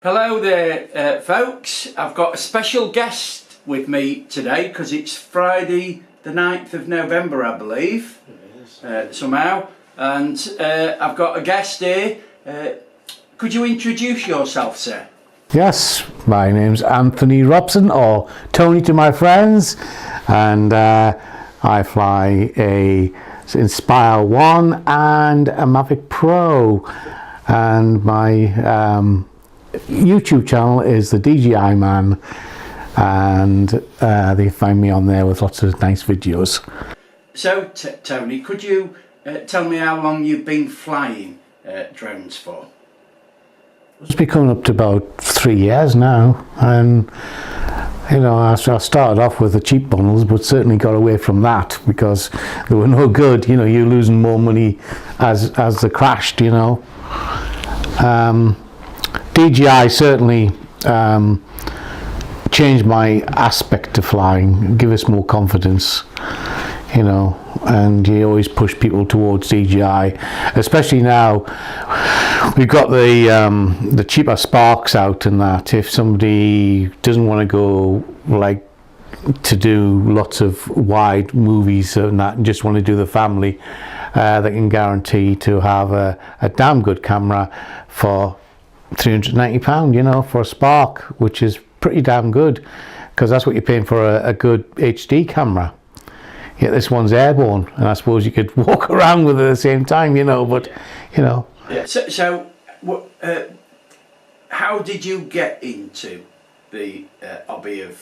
Hello there folks, I've got a special guest with me today because it's Friday the 9th of November I believe, somehow, and I've got a guest here. Could you introduce yourself, sir? Yes, my name's Anthony Robson, or Tony to my friends, and I fly a Inspire 1 and a Mavic Pro, and my YouTube channel is the DJI Man, and they find me on there with lots of nice videos. So Tony, could you tell me how long you've been flying drones for? It's been coming up to about 3 years now, and you know, I started off with the cheap bundles, but certainly got away from that because they were no good. You know, you're losing more money as they crashed, you know. DJI certainly changed my aspect to flying, give us more confidence, you know, and you always push people towards DJI, especially now we've got the cheaper Sparks out, and that if somebody doesn't want to go like to do lots of wide movies and that and just want to do the family, they can guarantee to have a damn good camera for £390, you know, for a Spark, which is pretty damn good because that's what you're paying for a good HD camera. Yet this one's airborne, and I suppose you could walk around with it at the same time, you know, but you know. Yeah. So how did you get into the hobby of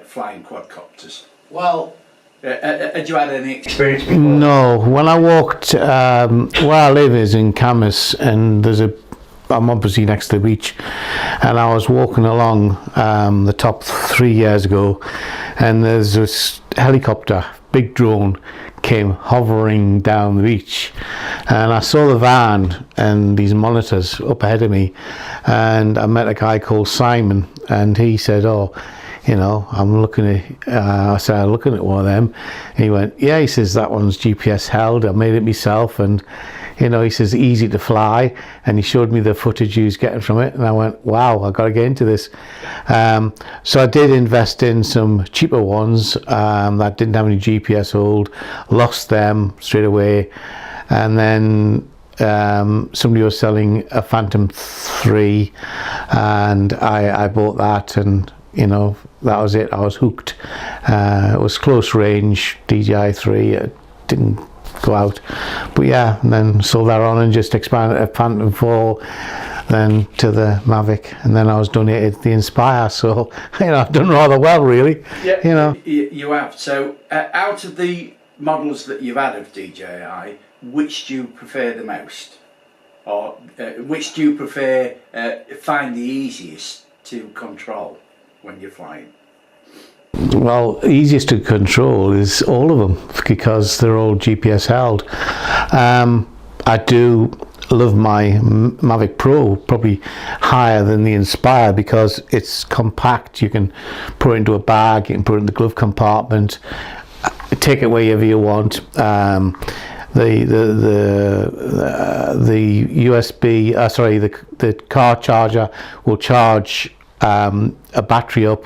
flying quadcopters? Well, had you had any experience before? No, when I walked, where I live is in Camas, and I'm obviously next to the beach, and I was walking along the top 3 years ago, and there's this helicopter, big drone, came hovering down the beach, and I saw the van and these monitors up ahead of me, and I met a guy called Simon, and he said, "Oh, you know, I'm looking at," I said, "I'm looking at one of them." And he went, "Yeah," he says, "that one's GPS held, I made it myself, and you know," he says, "easy to fly," and he showed me the footage he was getting from it, and I went, "Wow, I've got to get into this." So I did invest in some cheaper ones that didn't have any GPS hold, lost them straight away, and then somebody was selling a Phantom 3, and I bought that, and you know, that was it. I was hooked. It was close range DJI 3. It didn't go out, but yeah, and then sold that on and just expanded a Phantom 4, then to the Mavic, and then I was donated the Inspire. So you know, I've done rather well, really. Yeah, you know, you have. So out of the models that you've had of DJI, which do you prefer the most, or which do you prefer find the easiest to control when you're flying? Well, easiest to control is all of them because they're all GPS held. I do love my Mavic Pro probably higher than the Inspire because it's compact. You can put it into a bag, you can put it in the glove compartment, take it wherever you want. The USB, the car charger will charge a battery up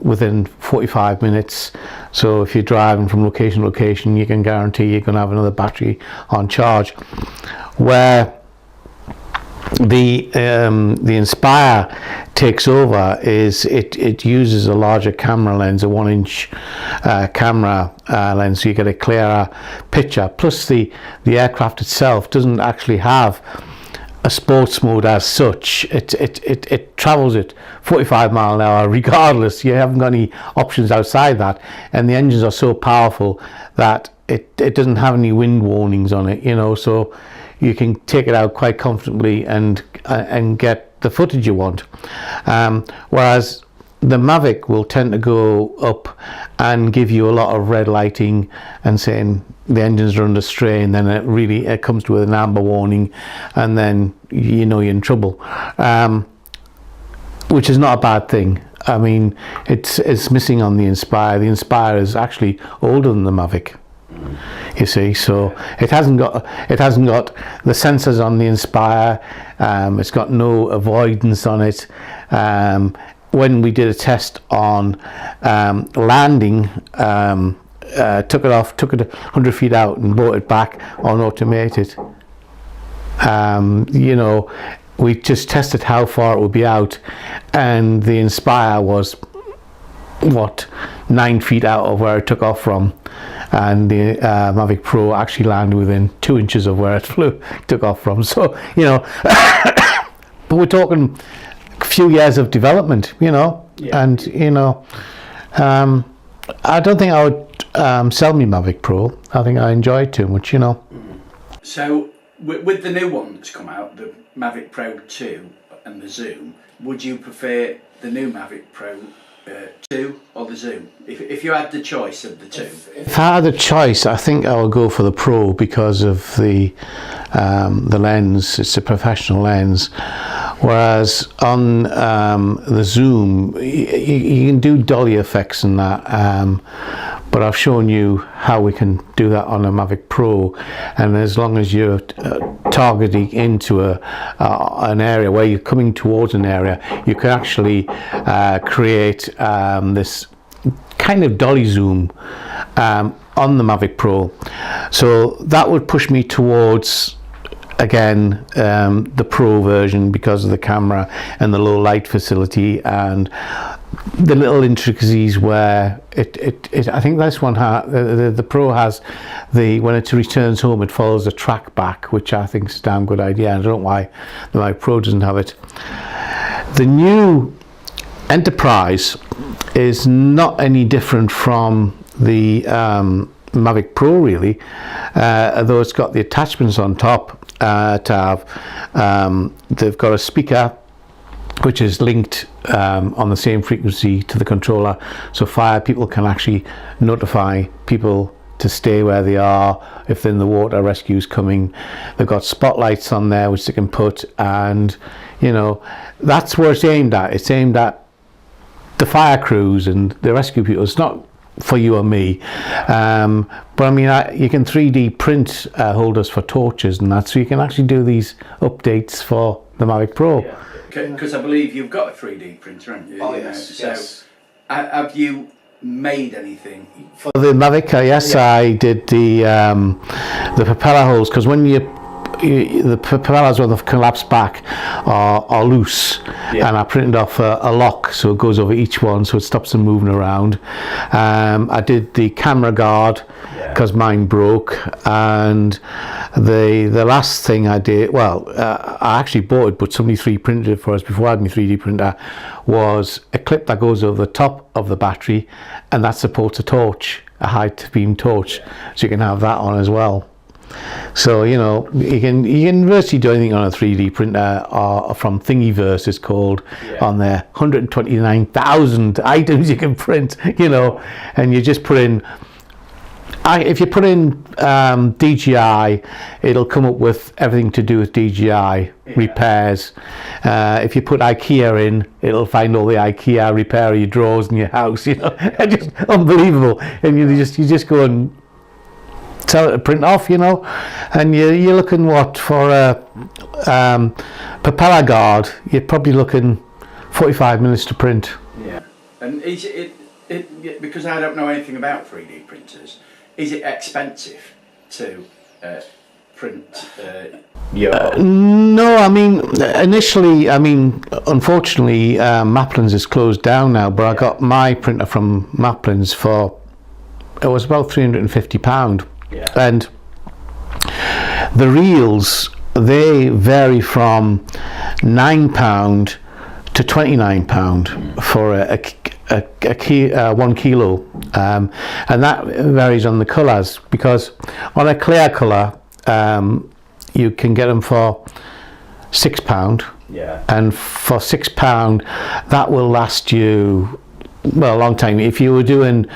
within 45 minutes. So if you're driving from location to location, you can guarantee you're going to have another battery on charge. Where the Inspire takes over is it uses a larger camera lens, a 1-inch camera lens, so you get a clearer picture. Plus the aircraft itself doesn't actually have a sports mode as such. It travels at 45 mile an hour regardless. You haven't got any options outside that, and the engines are so powerful that it doesn't have any wind warnings on it, you know, so you can take it out quite comfortably and get the footage you want. Whereas the Mavic will tend to go up and give you a lot of red lighting and saying the engines are under strain, then it comes to an amber warning, and then you know you're in trouble, which is not a bad thing. I mean, it's missing on the Inspire. The Inspire is actually older than the Mavic. You see, so it hasn't got the sensors on the Inspire. It's got no avoidance on it. When we did a test on landing, took it 100 feet out and brought it back on automated. You know, we just tested how far it would be out, and the Inspire was 9 feet out of where it took off from, and the Mavic Pro actually landed within 2 inches of where it took off from. So, you know, but we're talking a few years of development, you know. Yeah. And you know, I don't think I would sell me Mavic Pro. I think I enjoy it too much, you know. So with the new one that's come out, the Mavic Pro 2 and the Zoom, would you prefer the new Mavic Pro 2 or the Zoom? If you had the choice of the two? If I had the choice, I think I would go for the Pro because of the lens. It's a professional lens, whereas on the Zoom you can do dolly effects and that, but I've shown you how we can do that on a Mavic Pro, and as long as you're targeting into an area where you're coming towards an area, you can actually create this kind of dolly zoom on the Mavic Pro. So that would push me towards, again, the Pro version because of the camera and the low light facility and the little intricacies where it I think this one the Pro has when it returns home, it follows the track back, which I think is a damn good idea. I don't know why the Mavic Pro doesn't have it. The new Enterprise is not any different from the Mavic Pro really, though it's got the attachments on top to have. They've got a speaker which is linked on the same frequency to the controller, so fire people can actually notify people to stay where they are if they're in the water, rescue's coming. They've got spotlights on there which they can put, and you know, that's where it's aimed at. It's aimed at the fire crews and the rescue people. It's not for you or me, but I mean, you can 3D print holders for torches and that, so you can actually do these updates for the Mavic Pro. Because I believe you've got a 3D printer, haven't you? Oh, yes. So yes. Have you made anything for the Mavic? Yes, yeah. I did the propeller holes, because when the propellers when they've collapsed back are loose, yeah. And I printed off a lock so it goes over each one so it stops them moving around. I did the camera guard because mine broke, and the last thing I did, I actually bought it but somebody 3D printed it for us before I had my 3D printer, was a clip that goes over the top of the battery, and that supports a torch, a high beam torch, so you can have that on as well. So you know, you can virtually do anything on a 3D printer, or from Thingiverse it's called, on there. 129,000 items you can print, you know, and you just put in. If you put in DJI, it'll come up with everything to do with DJI repairs. If you put IKEA in, it'll find all the IKEA repair of your drawers in your house. You know, just unbelievable. And you just go and tell it to print off, you know, and you're looking for a propeller guard. You're probably looking 45 minutes to print. Yeah, and is it because I don't know anything about 3D printers, is it expensive to print your? No, I mean initially, unfortunately, Maplins is closed down now. But I got my printer from Maplins for, it was about £350. Yeah. And the reels, they vary from £9 to £29 for a 1 kilo, and that varies on the colours, because on a clear colour you can get them for £6, and for £6 that will last you a long time. If you were doing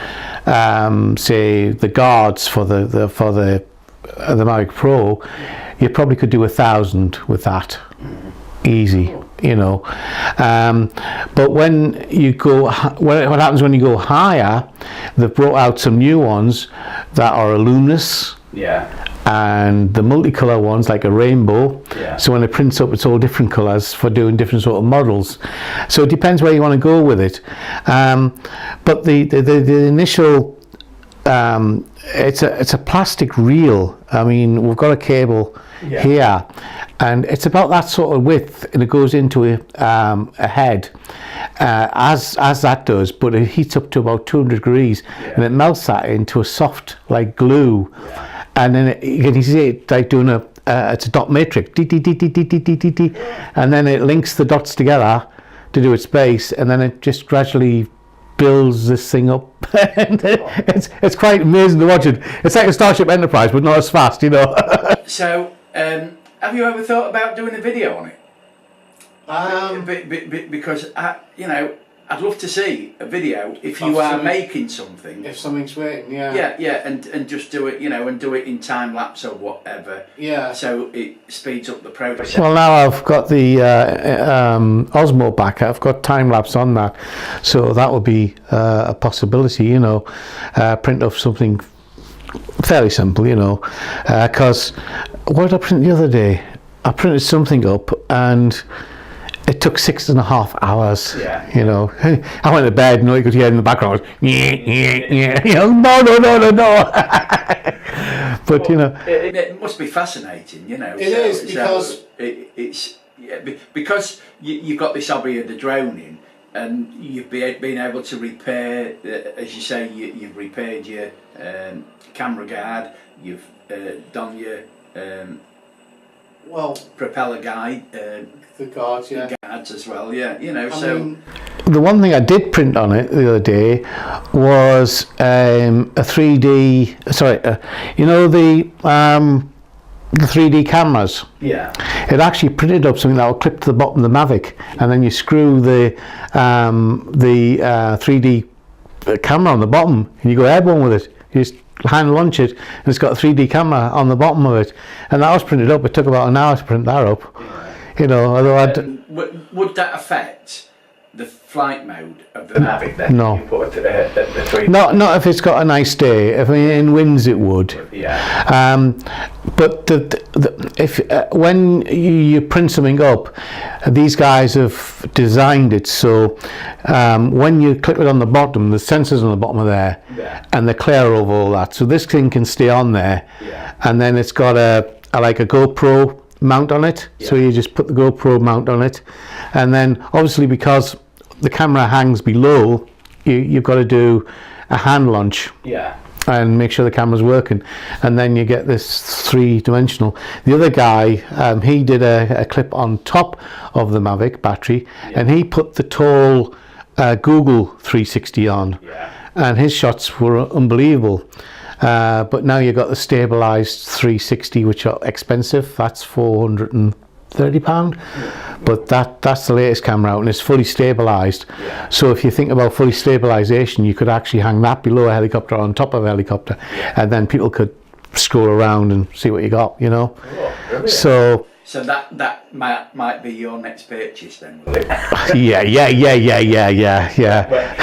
say the guards for the Mavic Pro, you probably could do 1,000 with that, easy, you know. But when you go, what happens when you go higher, they've brought out some new ones that are luminous. Yeah. And the multicolour ones, like a rainbow. Yeah. So when it prints up, it's all different colours for doing different sort of models. So it depends where you want to go with it. But the initial, it's a plastic reel. I mean, we've got a cable here, and it's about that sort of width, and it goes into a head, as that does, but it heats up to about 200 degrees, and it melts that into a soft, like glue. And then you can see it like doing it's a dot matrix, and then it links the dots together to do its base, and then it just gradually builds this thing up. And it's quite amazing to watch it. It's like a Starship Enterprise, but not as fast, you know. So, have you ever thought about doing a video on it? Because I'd love to see a video if you are making something. If something's waiting, Yeah, and just do it, and do it in time lapse or whatever. Yeah. So it speeds up the process. Well, now I've got the Osmo back. I've got time lapse on that, so that would be a possibility. Print off something fairly simple. Because what did I print the other day? I printed something up and it took 6.5 hours. Yeah. I went to bed and all you could hear in the background was no. But it must be fascinating, It is, because because you've got this hobby of the droning, and you've been able to repair, as you say, you've repaired your camera guard, you've done your propeller guide. The guards, the guards as well, I mean, the one thing I did print on it the other day was a 3D. Sorry, the 3D cameras. Yeah. It actually printed up something that will clip to the bottom of the Mavic, and then you screw the 3D camera on the bottom, and you go airborne with it. You just hand launch it, and it's got a 3D camera on the bottom of it, and that was printed up. It took about an hour to print that up. Although would that affect the flight mode of the Mavic then? No. You put the 3D? Not if it's got a nice day. If in winds it would. Yeah. But if when you print something up, these guys have designed it so when you clip it on the bottom, the sensor's on the bottom of there, and they're clear over all that. So this thing can stay on there, and then it's got a GoPro mount on it, so you just put the GoPro mount on it, and then obviously because the camera hangs below, you've got to do a hand launch and make sure the camera's working, and then you get this 3-dimensional. The other guy, he did a clip on top of the Mavic battery, and he put the tall Google 360 on, and his shots were unbelievable. But now you've got the stabilised 360, which are expensive. That's £430, but that's the latest camera out, and it's fully stabilised. So if you think about fully stabilisation, you could actually hang that below a helicopter, on top of a helicopter, and then people could scroll around and see what you got. Oh, so that might be your next purchase then, will it? Yeah.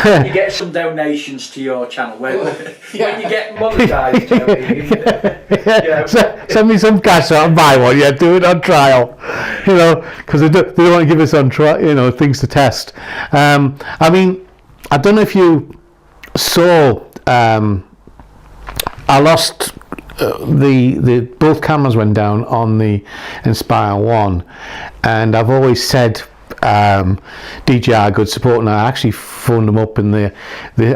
Well, you get some donations to your channel when you get monetised. Send me some cash so I'll buy one. Do it on trial. Because they don't want to give us on trial. Things to test. I mean, I don't know if you saw. I lost. The both cameras went down on the Inspire 1, and I've always said DJI are good support, and I actually phoned them up, and I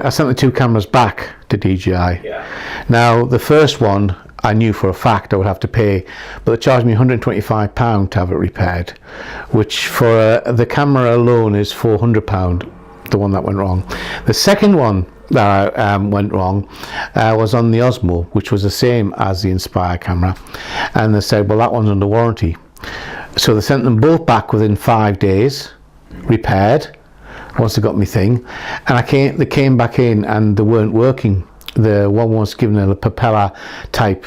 sent the 2 cameras back to DJI. Now the first one I knew for a fact I would have to pay, but they charged me £125 to have it repaired, which for the camera alone is £400, the one that went wrong. The second one that went wrong was on the Osmo, which was the same as the Inspire camera, and they said, well, that one's under warranty. So they sent them both back within 5 days, repaired, once they got me thing, and they came back in and they weren't working. The one was given a propeller type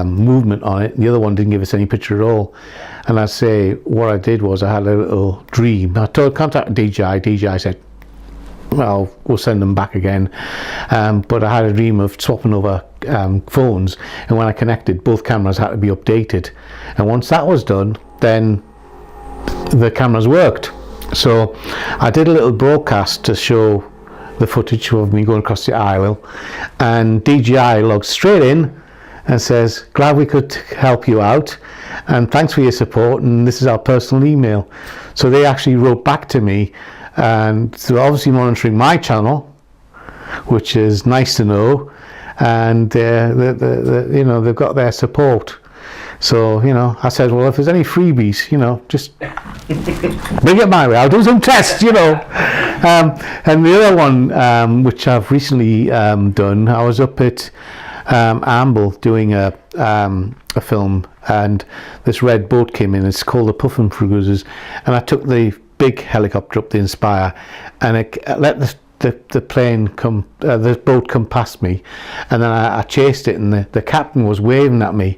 movement on it, the other one didn't give us any picture at all. And I say, what I did was I had a little dream. I contacted DJI said, well, we'll send them back again. But I had a dream of swapping over phones, and when I connected, both cameras had to be updated. And once that was done, then the cameras worked. So I did a little broadcast to show the footage of me going across the aisle, and DJI logs straight in and says, glad we could help you out, and thanks for your support, and this is our personal email. So they actually wrote back to me, and they're obviously monitoring my channel, which is nice to know, and you know, they've got their support. So, you know, I said, well, if there's any freebies, you know, just bring it my way. I'll do some tests, you know. And the other one, which I've recently done, I was up at Amble doing a film, and this red boat came in. It's called the Puffin Cruisers, and I took the big helicopter up the Inspire, and it let the plane come, the boat come past me, and then I chased it, and the captain was waving at me.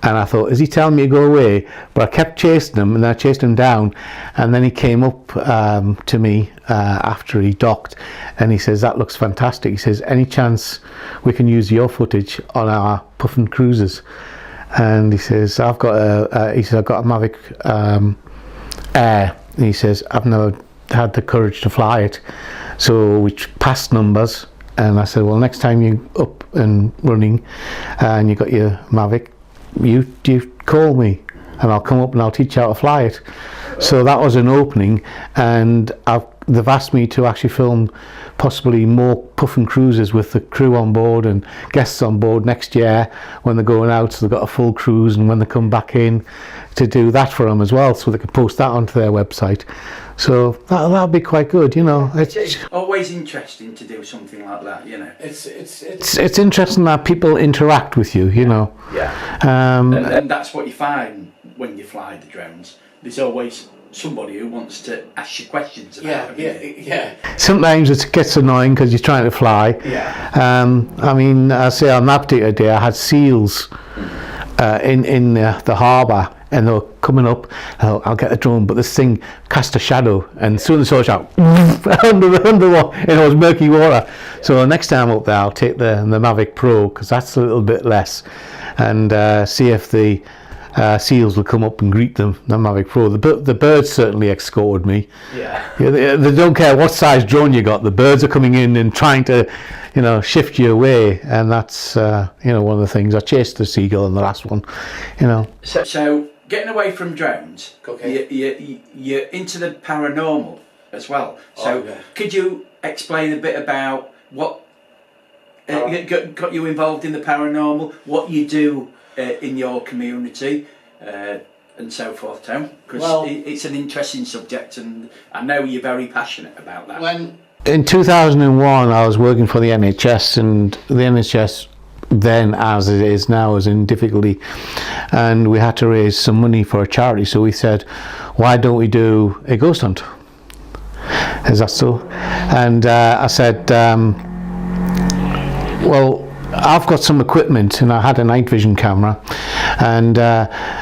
And I thought, is he telling me to go away? But I kept chasing him, and then I chased him down, and then he came up to me after he docked, and he says, that looks fantastic. He says, any chance we can use your footage on our Puffin Cruisers? And he says, I've got a Mavic Air. And he says, I've never had the courage to fly it. So we passed numbers, and I said, well, next time you're up and running and you got your Mavic, you call me and I'll come up and I'll teach you how to fly it. So that was an opening, and they've asked me to actually film possibly more Puffin Cruises with the crew on board and guests on board next year when they're going out, so they've got a full cruise, and when they come back in, to do that for them as well, so they can post that onto their website. So that'll be quite good, you know. It's always interesting to do something like that, you know. It's interesting that people interact with you, you know. Yeah. And that's what you find when you fly the drones. There's always somebody who wants to ask you questions about it. Yeah. Sometimes it gets annoying because you're trying to fly. Yeah. I mean, I say on that particular day, I had seals in the harbour, and they were coming up. I'll get a drone, but this thing cast a shadow, and soon as I saw a shadow under water, and it was murky water. So next time up there, I'll take the Mavic Pro, because that's a little bit less, and see if the seals will come up and greet them. The Mavic Pro. The birds certainly escorted me. Yeah. They don't care what size drone you got. The birds are coming in and trying to, you know, shift you away, and that's you know, one of the things. I chased the seagull in the last one, you know. So getting away from drones, okay, you're into the paranormal as well. So could you explain a bit about what got you involved in the paranormal, what you do in your community, and so forth, Tom? Because it's an interesting subject, and I know you're very passionate about that. In 2001, I was working for the NHS, and the NHS then, as it is now, is in difficulty, and we had to raise some money for a charity. So we said, why don't we do a ghost hunt? Is that so? And I said, well, I've got some equipment, and I had a night vision camera, and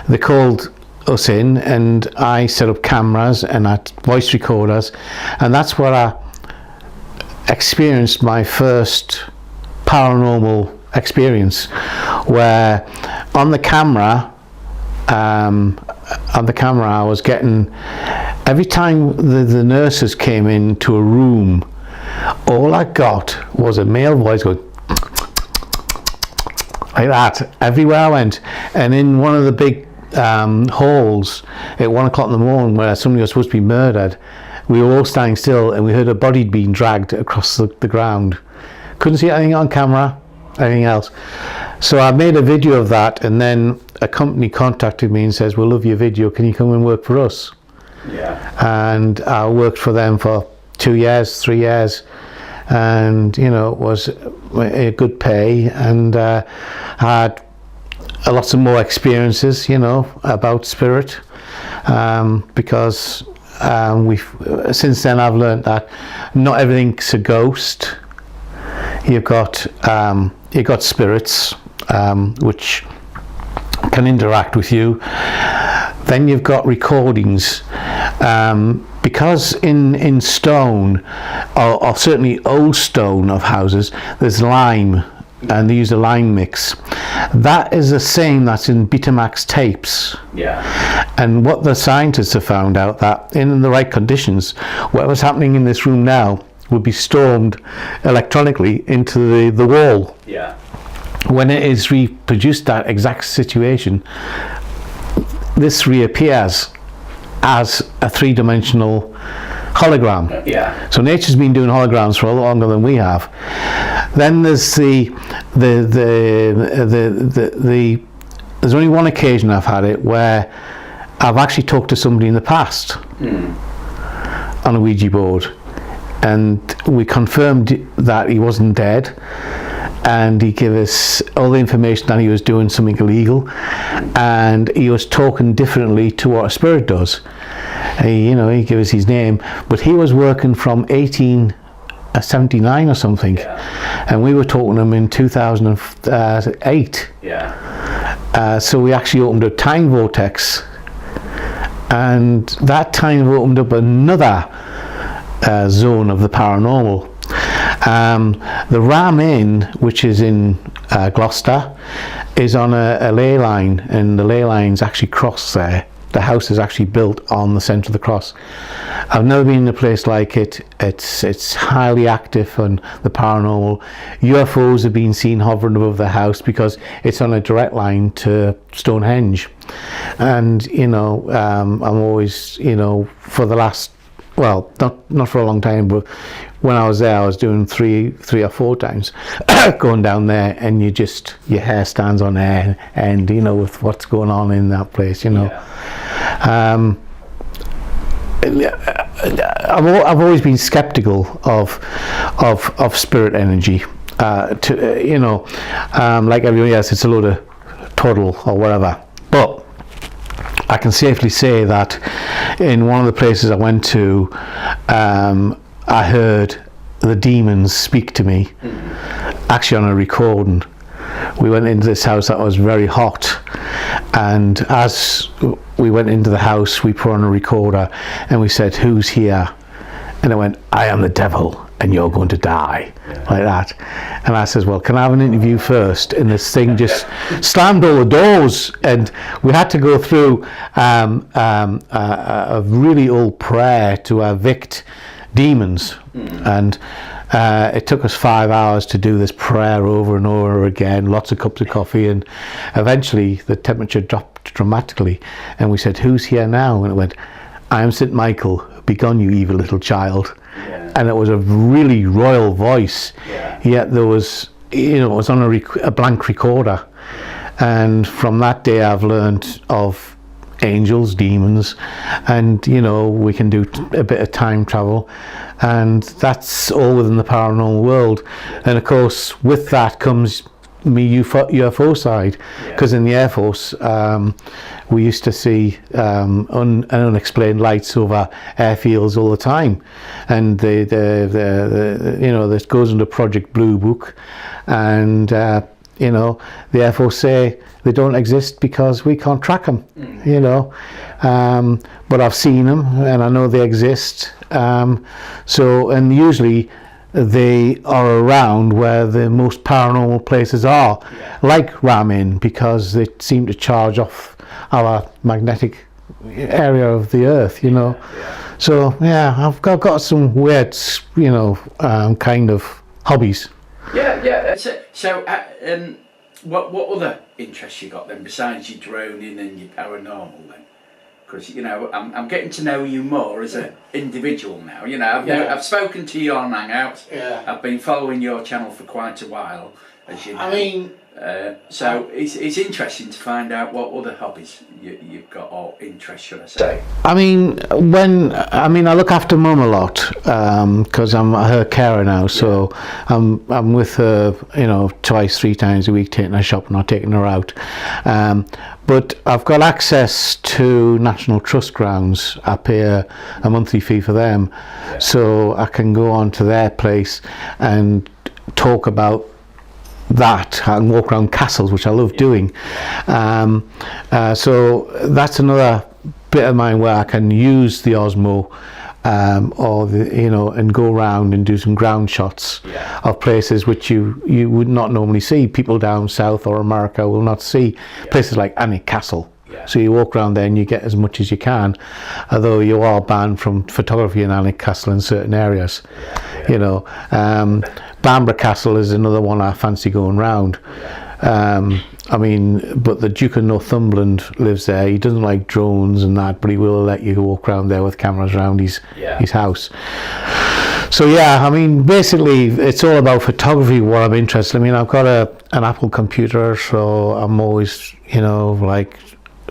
they called us in, and I set up cameras and I had voice recorders, and that's where I experienced my first paranormal experience, where on the camera I was getting, every time the nurses came into a room, all I got was a male voice going like that everywhere I went. And in one of the big halls at 1 o'clock in the morning, where somebody was supposed to be murdered, we were all standing still, and we heard a body being dragged across the ground. Couldn't see anything on camera, anything else. So I made a video of that, and then a company contacted me and says, we love your video, can you come and work for us? Yeah. And I worked for them for 2 years, 3 years, and you know, it was a good pay, and I had lots of more experiences, you know, about spirit, because since then I've learned that not everything's a ghost. You've got spirits which can interact with you. Then you've got recordings. because in stone, or certainly old stone of houses, there's lime, and they use a lime mix. That is the same that's in Betamax tapes. Yeah. And what the scientists have found out, that in the right conditions, whatever's happening in this room now would be stormed electronically into the wall. Yeah. When it is reproduced, that exact situation, this reappears as a three-dimensional hologram. Yeah. So nature's been doing holograms for a lot longer than we have. Then there's there's only one occasion I've had it where I've actually talked to somebody in the past on a Ouija board, and we confirmed that he wasn't dead, and he gave us all the information that he was doing something illegal, and he was talking differently to what a spirit does. He gave us his name, but he was working from 1879 or something, and we were talking to him in 2008. So we actually opened a time vortex, and that time opened up another zone of the paranormal. The Ram Inn, which is in Gloucester, is on a ley line, and the ley lines actually cross there. The house is actually built on the centre of the cross. I've never been in a place like it. It's highly active on the paranormal. UFOs have been seen hovering above the house because it's on a direct line to Stonehenge. And I'm always, for the last, well, not for a long time, but when I was there, I was doing three or four times going down there, and your hair stands on end, with what's going on in that place, I've always been skeptical of spirit energy. Like everyone else, it's a load of twaddle or whatever. But I can safely say that in one of the places I went to, I heard the demons speak to me, actually on a recording. We went into this house that was very hot, and as we went into the house, we put on a recorder and we said, "Who's here?" And it went, "I am the devil and you're going to die," like that. And I says, "Well, can I have an interview first?" And this thing just slammed all the doors, and we had to go through a really old prayer to evict demons. And it took us 5 hours to do this prayer over and over again, lots of cups of coffee, and eventually the temperature dropped dramatically, and we said, "Who's here now?" And it went, "I am St. Michael, begone you evil little child." And it was a really royal voice, yet there was, it was on a blank recorder. And from that day I've learned of angels, demons, and we can do a bit of time travel, and that's all within the paranormal world. And of course with that comes me UFO side, because in the Air Force we used to see unexplained lights over airfields all the time, and this goes into Project Blue Book, and the Air Force say they don't exist because we can't track them, but I've seen them and I know they exist. And usually they are around where the most paranormal places are, like Ram Inn, because they seem to charge off our magnetic area of the earth, So I've got some weird, kind of hobbies. So, what other interests you got then besides your droning and your paranormal then? Because I'm getting to know you more as an individual now. I've spoken to you on Hangouts. I've been following your channel for quite a while, as you know. So it's interesting to find out what other hobbies you've got, or interests, should I say. I look after Mum a lot, because I'm her carer now, so I'm with her, twice, 3 times a week, taking her shopping or taking her out. But I've got access to National Trust grounds. I pay a monthly fee for them, so I can go on to their place and talk about that and walk around castles, which I love doing. So that's another bit of mine where I can use the Osmo or and go around and do some ground shots of places which you would not normally see. People down south or America will not see places like Alnwick Castle. So you walk around there and you get as much as you can, although you are banned from photography in Alnwick Castle in certain areas. Bamburgh Castle is another one I fancy going round. But the Duke of Northumberland lives there. He doesn't like drones and that, but he will let you walk around there with cameras around his house. So basically it's all about photography, what I'm interested in. I've got an Apple computer, so I'm always, like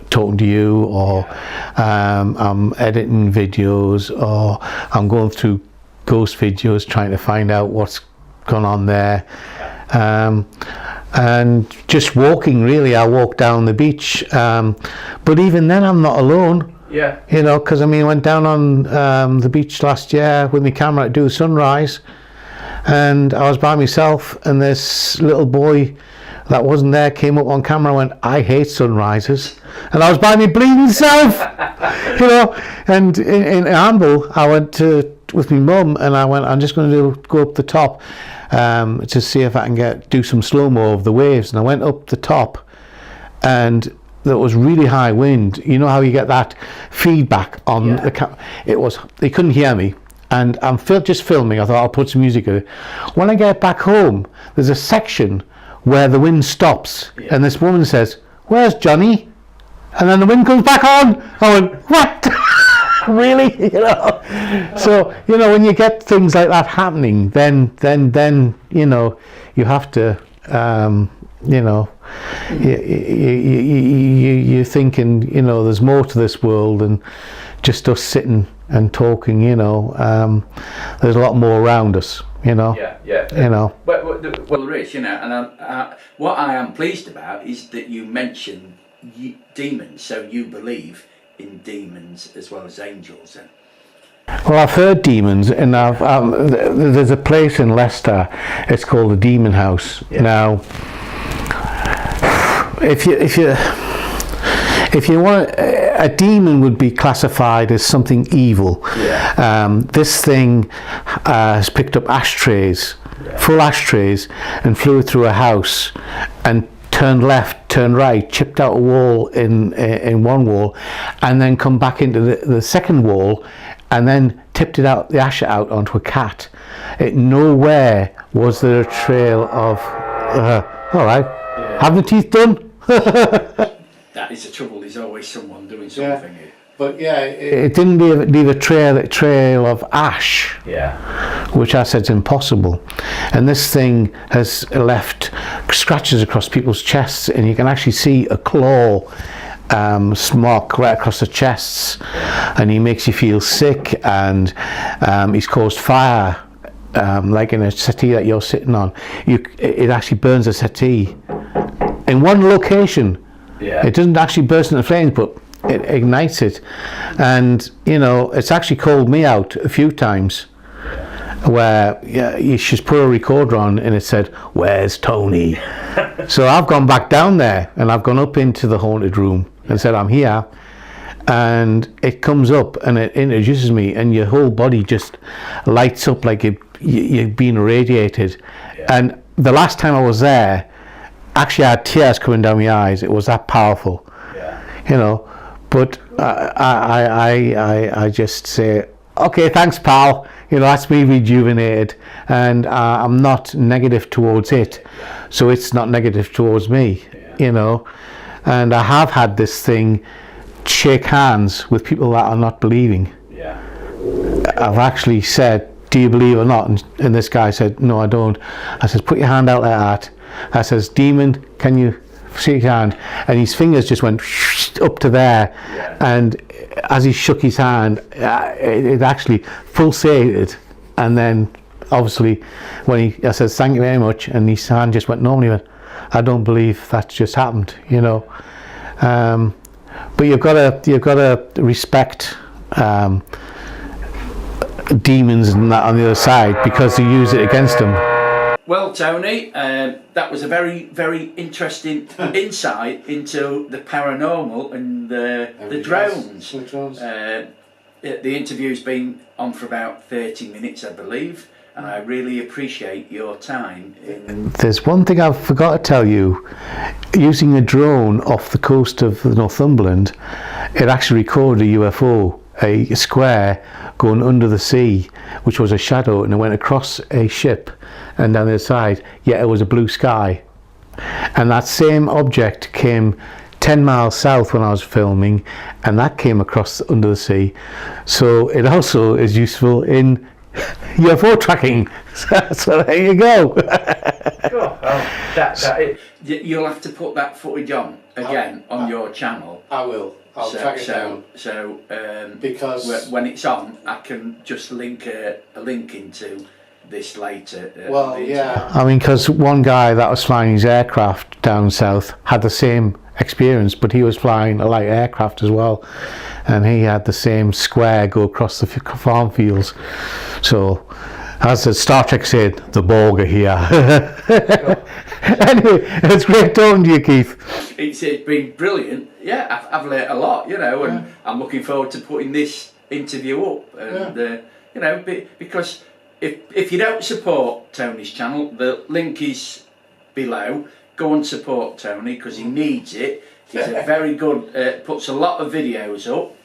talking to you, or I'm editing videos, or I'm going through ghost videos trying to find out what's gone on there. And just walking, really. I walk down the beach, but even then I'm not alone. Because I went down on the beach last year with my camera to do sunrise, and I was by myself, and this little boy that wasn't there came up on camera and went, "I hate sunrises," and I was by my bleeding self. And in Amble I went with my mum, and I went, I'm just going to go up the top to see if I can do some slow-mo of the waves. And I went up the top, and there was really high wind. You know how you get that feedback on the camera? They couldn't hear me, and I'm just filming. I thought I'll put some music in it. When I get back home, there's a section where the wind stops, and this woman says, "Where's Johnny?" And then the wind comes back on. I went, "What?" Really? So when you get things like that happening, then you have to you're thinking, there's more to this world than just us sitting and talking. There's a lot more around us. Well, Rich, and what I am pleased about is that you mentioned demons, so you believe in demons as well as angels, then? Well, I've heard demons, and there's a place in Leicester. It's called the Demon House. Now, if you want, a demon would be classified as something evil. This thing has picked up ashtrays, full ashtrays, and flew through a house and turned left, turned right, chipped out a wall in one wall, and then come back into the second wall, and then tipped the ash out onto a cat. Nowhere was there a trail of all right, have the teeth done. That is the trouble. There's always someone doing something. But it didn't leave a trail of ash. Which I said's impossible. And this thing has left scratches across people's chests, and you can actually see a claw mark right across the chests, and he makes you feel sick, and he's caused fire, like in a settee that you're sitting on. It actually burns a settee in one location. It doesn't actually burst into flames, but it ignites it. And it's actually called me out a few times, where she's put a recorder on and it said, "Where's Tony?" So I've gone back down there, and I've gone up into the haunted room and said, "I'm here," and it comes up and it introduces me, and your whole body just lights up like you're being irradiated. And the last time I was there, actually I had tears coming down my eyes. It was that powerful. But I just say, "Okay, thanks, pal." That's me rejuvenated, and I'm not negative towards it, so it's not negative towards me. And I have had this thing shake hands with people that are not believing. I've actually said, "Do you believe or not?" And this guy said, "No, I don't." I said, "Put your hand out like that." I says, "Demon, can you shake your hand?" And his fingers just went up to there, and as he shook his hand, it actually pulsated. And then obviously when I said, "Thank you very much," and his hand just went normally. Went, "I don't believe that just happened," but you've got to respect demons and that on the other side, because they use it against them. Well, Tony, that was a very, very interesting insight into the paranormal and the drones. the interview's been on for about 30 minutes, I believe, and I really appreciate your time. There's one thing I forgot to tell you. Using a drone off the coast of Northumberland, it actually recorded a UFO, a square going under the sea, which was a shadow, and it went across a ship and down the side, yet it was a blue sky. And that same object came 10 miles south when I was filming, and that came across under the sea. So it also is useful in UFO tracking. So there you go. Cool. Well, you'll have to put that footage on again on your channel. I will. I'll track it down. So because when it's on, I can just link a link into this later. Well, yeah. I mean, because one guy that was flying his aircraft down south had the same experience, but he was flying a light aircraft as well, and he had the same square go across the farm fields. So, as the Star Trek said, the Borg are here. Anyway, it's great talking to you, Keith. It's been brilliant. Yeah, I've learnt a lot, you know, and I'm looking forward to putting this interview up. And you know, because if you don't support Tony's channel, the link is below. Go and support Tony because he needs it. He's a very good, puts a lot of videos up,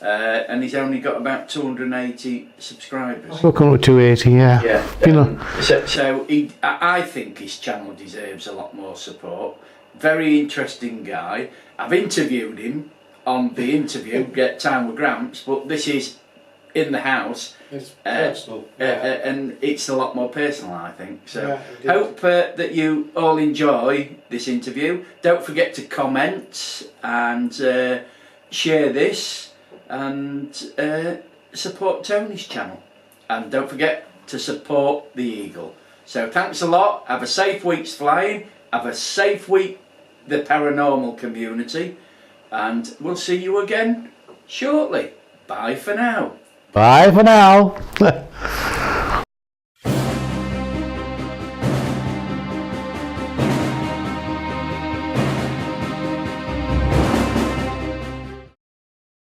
and he's only got about 280 subscribers. We'll come to 280, yeah. Yeah. You know. So I think his channel deserves a lot more support. Very interesting guy. I've interviewed him on the interview, Get Time with Gramps, but this is in the house. It's personal. And it's a lot more personal, I think. So yeah, hope that you all enjoy this interview. Don't forget to comment and share this and support Tony's channel. And don't forget to support the Eagle. So thanks a lot. Have a safe week's flying. Have a safe week, the paranormal community. And we'll see you again shortly. Bye for now. Bye for now.